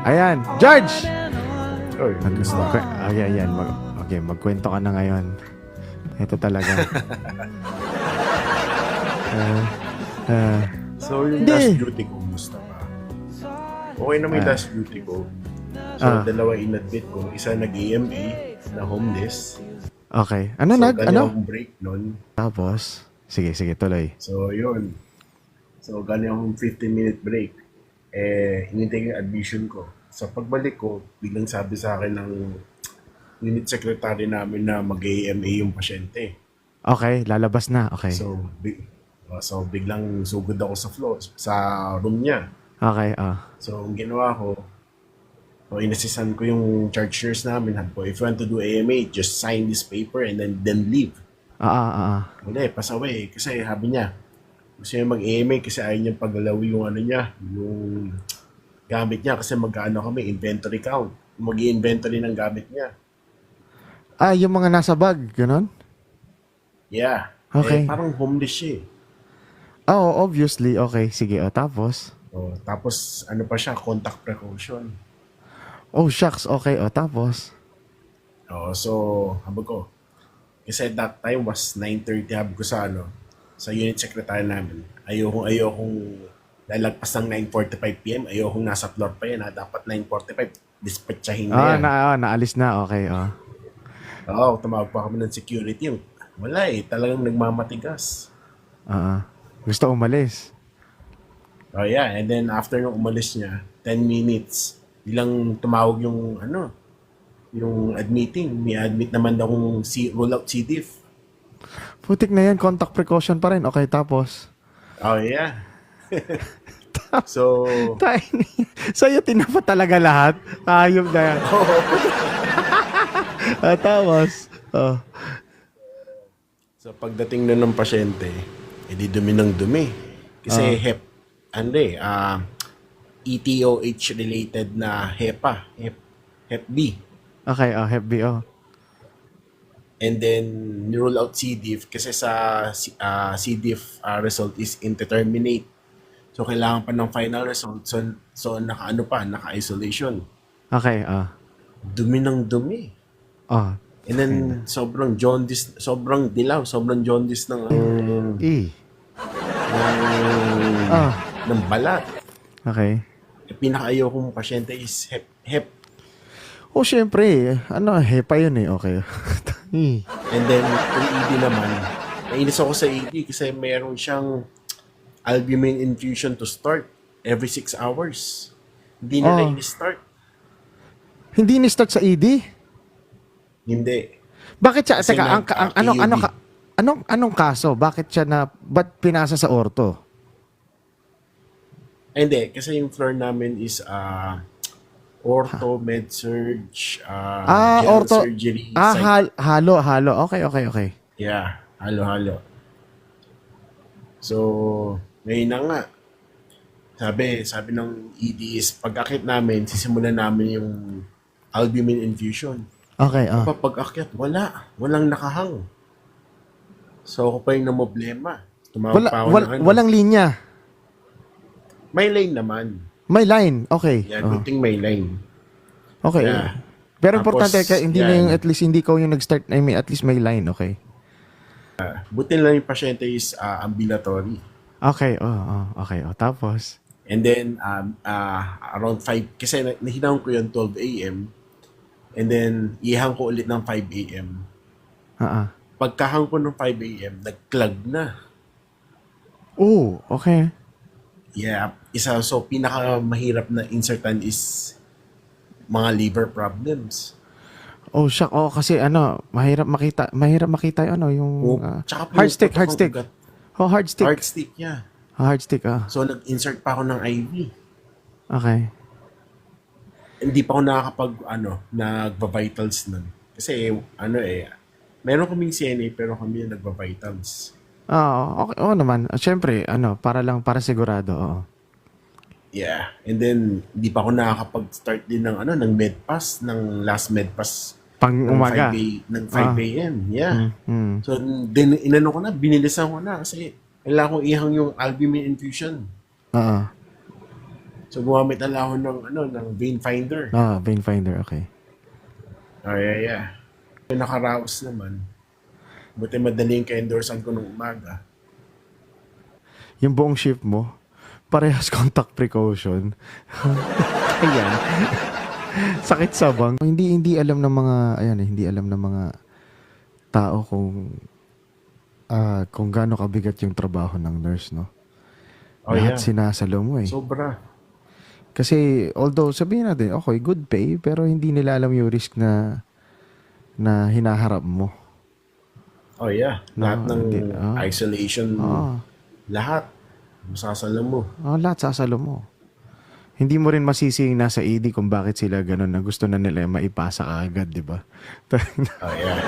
Ayan, George! Oy, Ayan. Okay, magkwento ka na ngayon. Ito talaga. so yung Hindi. last duty ko, kumusta pa? Okay na may last duty ko. So, dalawa inadmit ko. Isa nag-EMA na homeless. Okay. So, Ano? akong break nun. Tapos, sige, tuloy. So, yun. So, galing akong 15-minute break. Inintay yung admission ko. Sa pagbalik ko, biglang sabi sa akin ng unit secretary namin na mag-EMA yung pasyente. Okay, lalabas na. Okay. So, biglang sugod ako sa floor, sa room niya. Okay, So, ang ginawa ko, inasisan ko yung charge nurse namin. If you want to do AMA, just sign this paper and then leave. Hindi, pass away. Kasi sabi niya, gusto niya mag-AMA kasi ayaw niya paggalawi yung ano niya, yung gamit niya kasi magkano kami, inventory count. Mag-i-inventory ng gamit niya. Yung mga nasa bag, gano'n? Yeah. Okay. Parang homeless siya eh. Obviously. Okay, sige. Tapos? Tapos, ano pa siya, contact precaution. Oh, shucks. Okay, tapos? So, habag ko. Kasi that time was 9:30, habag ko sa unit secretary namin. Ayokong lalagpas ng 9:45 PM. Ayokong nasa floor pa yan. Dapat 9:45, dispatchahin na yan. Naalis na. Okay, Tumawag pa kami ng security. Wala talagang nagmamatigas. Gusto umalis. Yeah, and then after nung umalis niya, 10 minutes, bilang tumawag yung yung admitting. May admit naman daw kung roll out CDIF. Putik na yan, contact precaution pa rin. Okay, tapos? Yeah. So, sa'yo tinapa talaga lahat? Ayop na yan. Tapos? So, pagdating na ng pasyente, edi dumi ng dumi. Kasi ETOH related na HEPA, Hep B. Okay, Hep B, And then, ni-roll out CDIF kasi sa CDIF result is indeterminate. So, kailangan pa ng final result. So naka-isolation. Okay, Dumi ng dumi. And then, sobrang jaundice, sobrang dilaw, sobrang jaundice ng ng balat. Okay. Pinaka-ayaw kong pasyente is hep. Syempre. HEPA yun eh. Okay. And then, kung ED naman, nainis ako sa ED kasi meron siyang albumin infusion to start every 6 hours. Hindi nila ini-start. Hindi ni-start sa ED? Hindi. Bakit siya? Kasi Teka, anong kaso? Bakit siya ba't pinasa sa orto? Hindi, kasi yung floor namin is ortho, med-surg, ortho. surgery. Halo. Okay. Yeah, halo-halo. So, ngayon na nga. Sabi ng ED is, pag-akit namin, sisimulan namin yung albumin infusion. Okay, Pag-akyat, walang nakahang. So, ako pa yung namblema. Tumawag pa ako ng walang linya. May lane naman. May line. Okay. Yeah, good thing may lane. Okay. Yeah. Pero Tapos, importante, hindi na yung at least hindi ko yung nag-start. I mean, at least may line. Okay. Buti lang yung pasyente is ambulatory. Okay. Okay. Tapos? And then, around 5, kasi nahinahon ko yun 12 a.m. And then, ihang ko ulit ng 5 a.m. Pagkahang ko ng 5 a.m., nag-clog na. Okay. Yeah. So, pinaka-mahirap na insertan is mga liver problems. Siya. Kasi mahirap makita yung hard stick. Hard stick, yeah. Hard stick, So, nag-insert pa ako ng IV. Okay. Hindi pa ako nagva-vitals nun. Kasi, meron kaming CNA pero kami yung nagva-vitals. Okay. Naman. Siyempre, para sigurado, Yeah. And then, hindi pa ako nakakapag-start din ng medpass, ng last medpass. Pang umaga. Ng 5 a.m. Yeah. So, then, binilisan ko na kasi kailangan kong ihang yung albumin infusion. So, gumamit na lang ako ng vein finder. Vein finder, okay. Oh, yeah. Yung nakaraos naman, buti madaling ka-endorsean ko nung umaga. Yung buong shift mo, parehas contact precaution. Ayan. Sakit sa bang. Hindi alam ng mga, hindi alam ng mga tao kung gaano kabigat yung trabaho ng nurse, no? Oh, Lahat yeah. sinasalo mo eh. Sobra. Kasi, although sabihin natin, okay, good pay, pero hindi nila alam yung risk na hinaharap mo. Oh, yeah. Lahat ng isolation, Ah. lahat. Masasalo mo. Lahat sasalo mo. Hindi mo rin masisi yung nasa ED kung bakit sila ganun na gusto na nila maipasa ka agad, di ba? Oh, yeah.